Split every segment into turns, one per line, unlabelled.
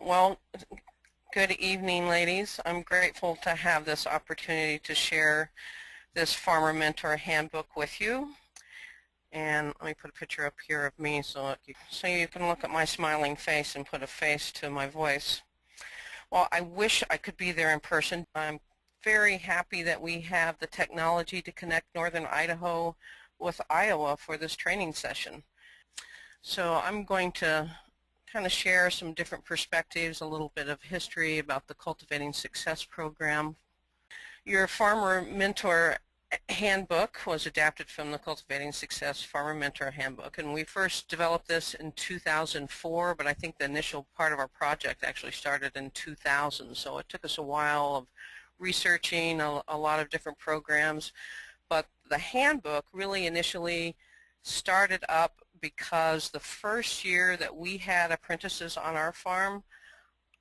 Well, good evening, ladies. I'm grateful to have this opportunity to share this Farmer Mentor Handbook with you. And let me put a picture up here of me so you can look at my smiling face and put a face to my voice. Well, I wish I could be there in person. I'm very happy that we have the technology to connect northern Idaho with Iowa for this training session. So I'm going to kind of share some different perspectives, a little bit of history about the Cultivating Success program. Your Farmer Mentor Handbook was adapted from the Cultivating Success Farmer Mentor Handbook, and we first developed this in 2004, but I think the initial part of our project actually started in 2000, so it took us a while of researching a lot of different programs. But the handbook really initially started up because the first year that we had apprentices on our farm,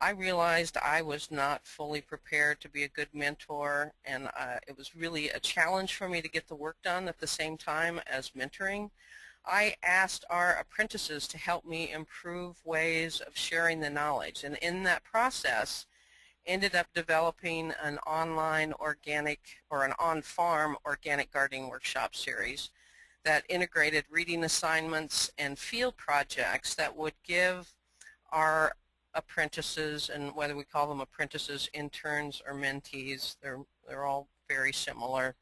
I realized I was not fully prepared to be a good mentor, and it was really a challenge for me to get the work done at the same time as mentoring. I asked our apprentices to help me improve ways of sharing the knowledge, and in that process ended up developing an online organic or an on-farm organic gardening workshop series that integrated reading assignments and field projects that would give our apprentices, and whether we call them apprentices, interns, or mentees, they're all very similar.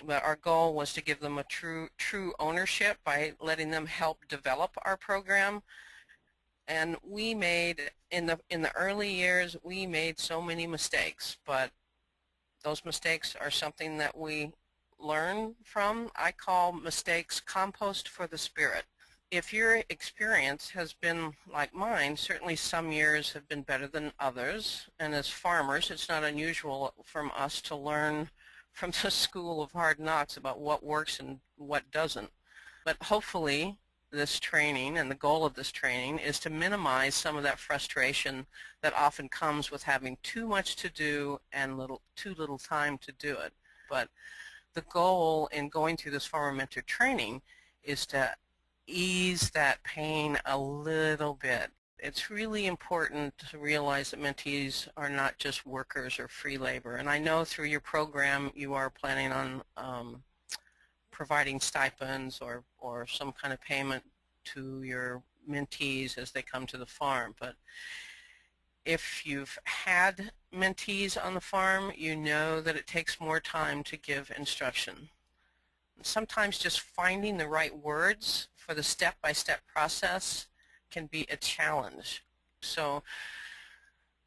But our goal was to give them a true ownership by letting them help develop our program. And we made, in the early years, we made so many mistakes, but those mistakes are something that we learn from. I call mistakes compost for the spirit. If your experience has been like mine, certainly some years have been better than others, and as farmers it's not unusual from us to learn from the school of hard knocks about what works and what doesn't. But hopefully this training, and the goal of this training, is to minimize some of that frustration that often comes with having too much to do and too little time to do it. But the goal in going through this Farmer Mentor training is to ease that pain a little bit. It's really important to realize that mentees are not just workers or free labor. And I know through your program you are planning on providing stipends or some kind of payment to your mentees as they come to the farm. But if you've had mentees on the farm, you know that it takes more time to give instruction. Sometimes just finding the right words for the step-by-step process can be a challenge. So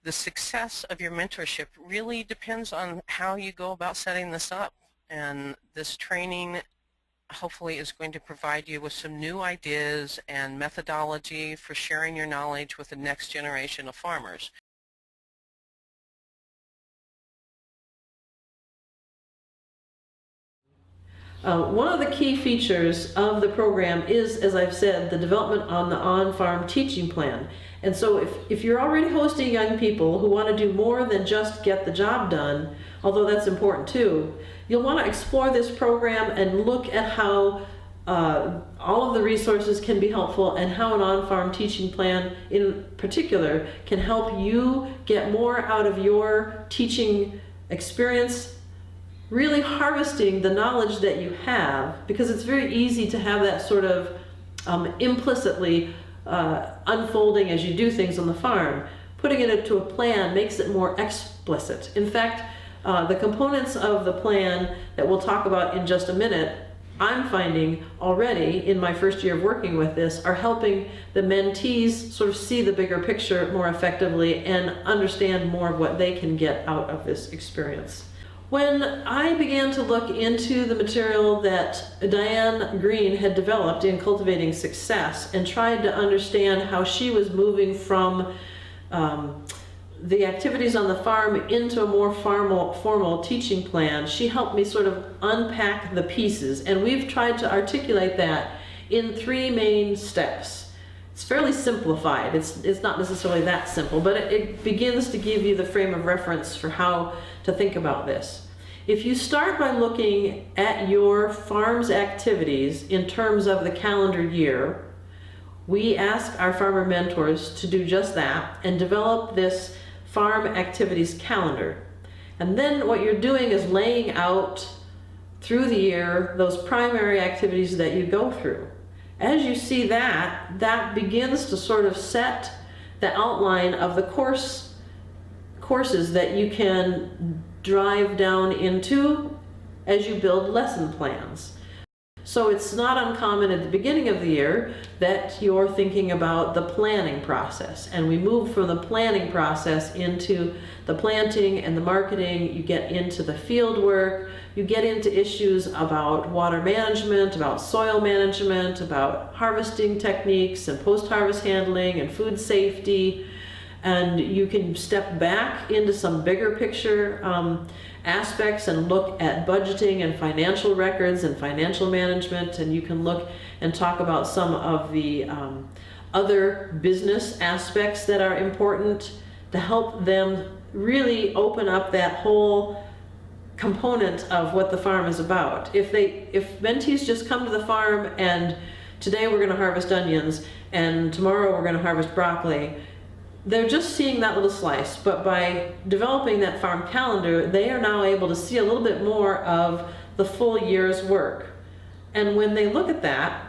the success of your mentorship really depends on how you go about setting this up, and this training hopefully is going to provide you with some new ideas and methodology for sharing your knowledge with the next generation of farmers.
One of the key features of the program is, as I've said, the development on the on-farm teaching plan. And so if you're already hosting young people who want to do more than just get the job done, although that's important too, you'll want to explore this program and look at how all of the resources can be helpful, and how an on-farm teaching plan in particular can help you get more out of your teaching experience, really harvesting the knowledge that you have, because it's very easy to have that sort of implicitly unfolding as you do things on the farm. Putting it into a plan makes it more explicit. In fact, the components of the plan that we'll talk about in just a minute, I'm finding already in my first year of working with this, are helping the mentees sort of see the bigger picture more effectively and understand more of what they can get out of this experience. When I began to look into the material that Diane Green had developed in Cultivating Success and tried to understand how she was moving from the activities on the farm into a more formal teaching plan, she helped me sort of unpack the pieces, and we've tried to articulate that in 3 main steps. It's fairly simplified. It's not necessarily that simple, but it begins to give you the frame of reference for how to think about this. If you start by looking at your farm's activities in terms of the calendar year, we ask our farmer mentors to do just that and develop this farm activities calendar. And then what you're doing is laying out through the year those primary activities that you go through. As you see that, that begins to sort of set the outline of the courses that you can drive down into as you build lesson plans. So it's not uncommon at the beginning of the year that you're thinking about the planning process, and we move from the planning process into the planting and the marketing. You get into the field work, you get into issues about water management, about soil management, about harvesting techniques and post-harvest handling and food safety, and you can step back into some bigger picture aspects and look at budgeting and financial records and financial management, and you can look and talk about some of the other business aspects that are important to help them really open up that whole component of what the farm is about. If mentees just come to the farm and today we're going to harvest onions and tomorrow we're going to harvest broccoli, they're just seeing that little slice. But by developing that farm calendar, they are now able to see a little bit more of the full year's work. And when they look at that,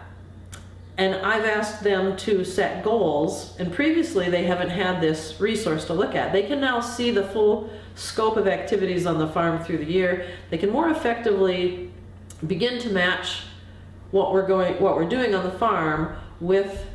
and I've asked them to set goals, and previously they haven't had this resource to look at, they can now see the full scope of activities on the farm through the year. They can more effectively begin to match what we're doing on the farm with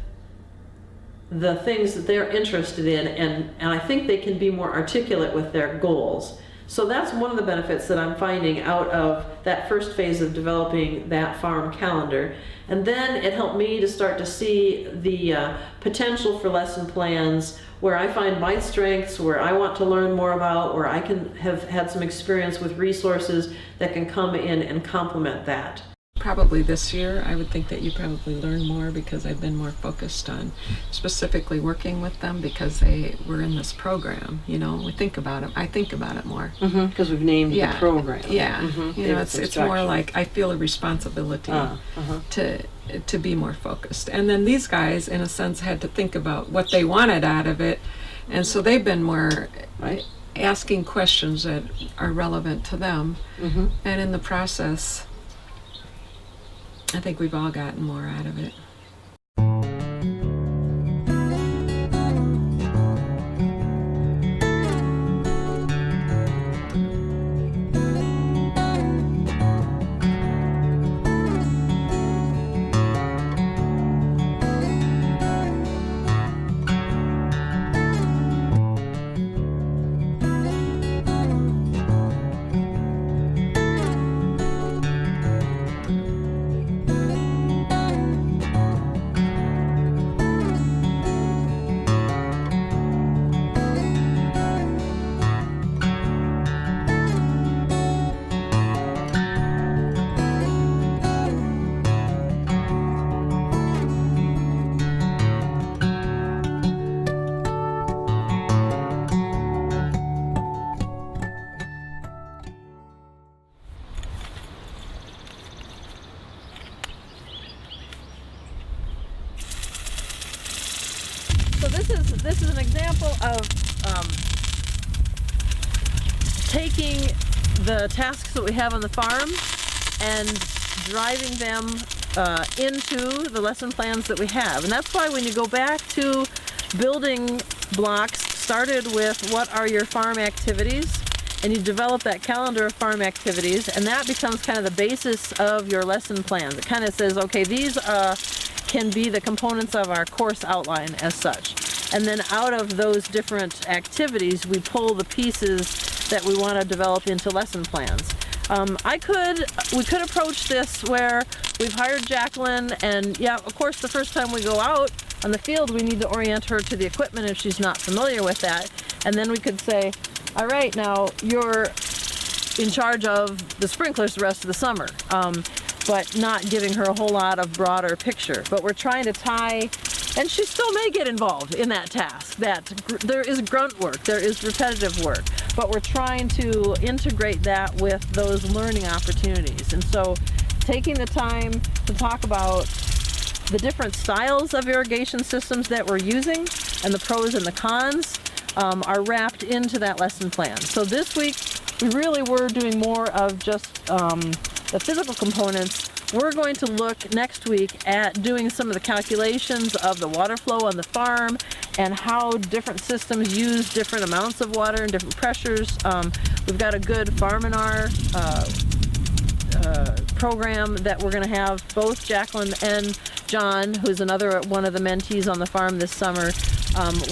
the things that they're interested in, and I think they can be more articulate with their goals. So that's one of the benefits that I'm finding out of that first phase of developing that farm calendar. And then it helped me to start to see the potential for lesson plans where I find my strengths, where I want to learn more about, where I can have had some experience with resources that can come in and complement that.
Probably this year, I would think that you probably learn more because I've been more focused on specifically working with them because they were in this program. You know, we think about it. I think about it more.
Because we've named the program.
Yeah, you know, it's more like I feel a responsibility to be more focused. And then these guys, in a sense, had to think about what they wanted out of it, and so they've been more asking questions that are relevant to them, and in the process, I think we've all gotten more out of it.
So this is an example of taking the tasks that we have on the farm and driving them into the lesson plans that we have. And that's why when you go back to building blocks started with what are your farm activities, and you develop that calendar of farm activities, and that becomes kind of the basis of your lesson plans. It kind of says, okay, these can be the components of our course outline as such. And then out of those different activities, we pull the pieces that we want to develop into lesson plans. We could approach this where we've hired Jacqueline, and yeah, of course, the first time we go out on the field, we need to orient her to the equipment if she's not familiar with that. And then we could say, all right, now you're in charge of the sprinklers the rest of the summer, but not giving her a whole lot of broader picture. But we're trying to tie, and she still may get involved in that task, that there is grunt work, there is repetitive work, but we're trying to integrate that with those learning opportunities. And so taking the time to talk about the different styles of irrigation systems that we're using and the pros and the cons are wrapped into that lesson plan. So this week we really were doing more of just the physical components. We're going to look next week at doing some of the calculations of the water flow on the farm and how different systems use different amounts of water and different pressures. We've got a good Farm&R program that we're going to have both Jacqueline and John, who's another one of the mentees on the farm this summer,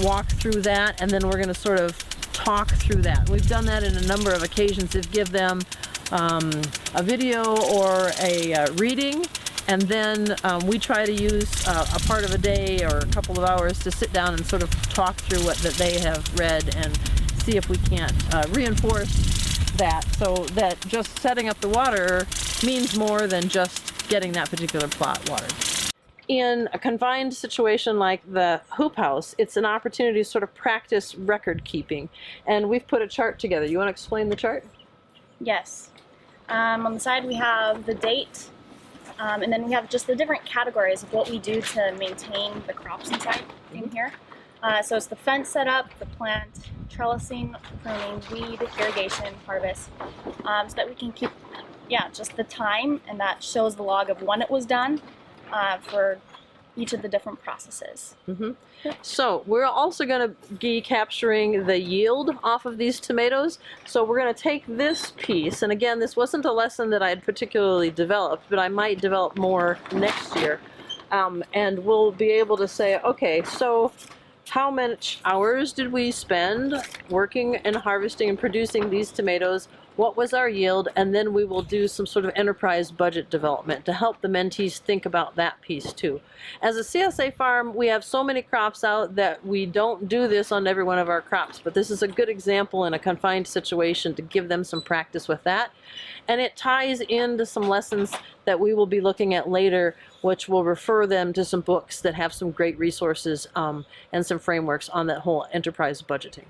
walk through that, and then we're going to sort of talk through that. We've done that in a number of occasions to give them a video or a reading, and then we try to use a part of a day or a couple of hours to sit down and sort of talk through what that they have read and see if we can't reinforce that, so that just setting up the water means more than just getting that particular plot watered. In a confined situation like the hoop house, it's an opportunity to sort of practice record keeping, and we've put a chart together. You want to explain the chart?
Yes. On the side we have the date, and then we have just the different categories of what we do to maintain the crops inside in here. So it's the fence setup, the plant, trellising, pruning, weed, irrigation, harvest, so that we can keep, just the time, and that shows the log of when it was done for each of the different processes. So we're also going to be capturing the yield off of these tomatoes. So we're going to take this piece, and again, this wasn't a lesson that I had particularly developed, but I might develop more next year, and we'll be able to say, okay, so how much hours did we spend working and harvesting and producing these tomatoes? What was our yield? And then we will do some sort of enterprise budget development to help the mentees think about that piece too. As a CSA farm, we have so many crops out that we don't do this on every one of our crops, but this is a good example in a confined situation to give them some practice with that. And it ties into some lessons that we will be looking at later, which will refer them to some books that have some great resources and some frameworks on that whole enterprise budgeting.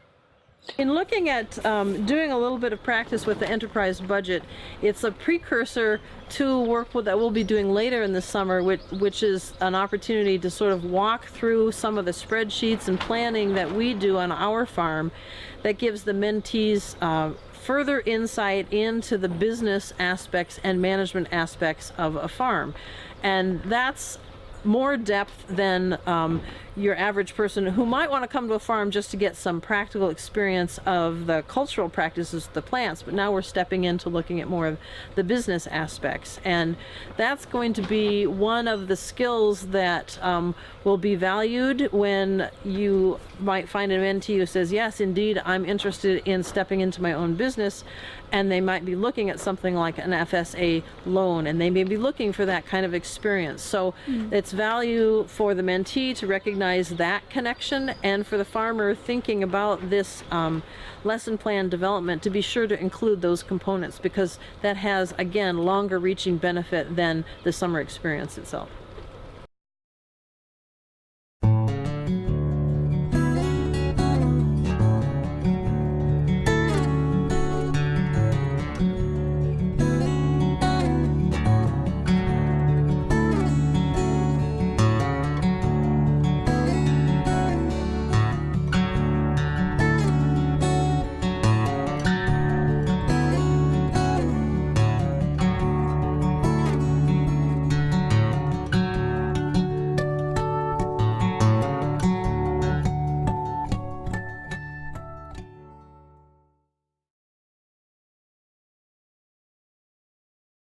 In looking at doing a little bit of practice with the enterprise budget, it's a precursor to work that we'll be doing later in the summer, which is an opportunity to sort of walk through some of the spreadsheets and planning that we do on our farm that gives the mentees further insight into the business aspects and management aspects of a farm. And that's more depth than your average person who might want to come to a farm just to get some practical experience of the cultural practices of the plants, but now we're stepping into looking at more of the business aspects, and that's going to be one of the skills that will be valued when you might find a mentee who says, yes, indeed, I'm interested in stepping into my own business, and they might be looking at something like an FSA loan, and they may be looking for that kind of experience. So it's value for the mentee to recognize that connection, and for the farmer thinking about this lesson plan development to be sure to include those components, because that has, again, longer reaching benefit than the summer experience itself.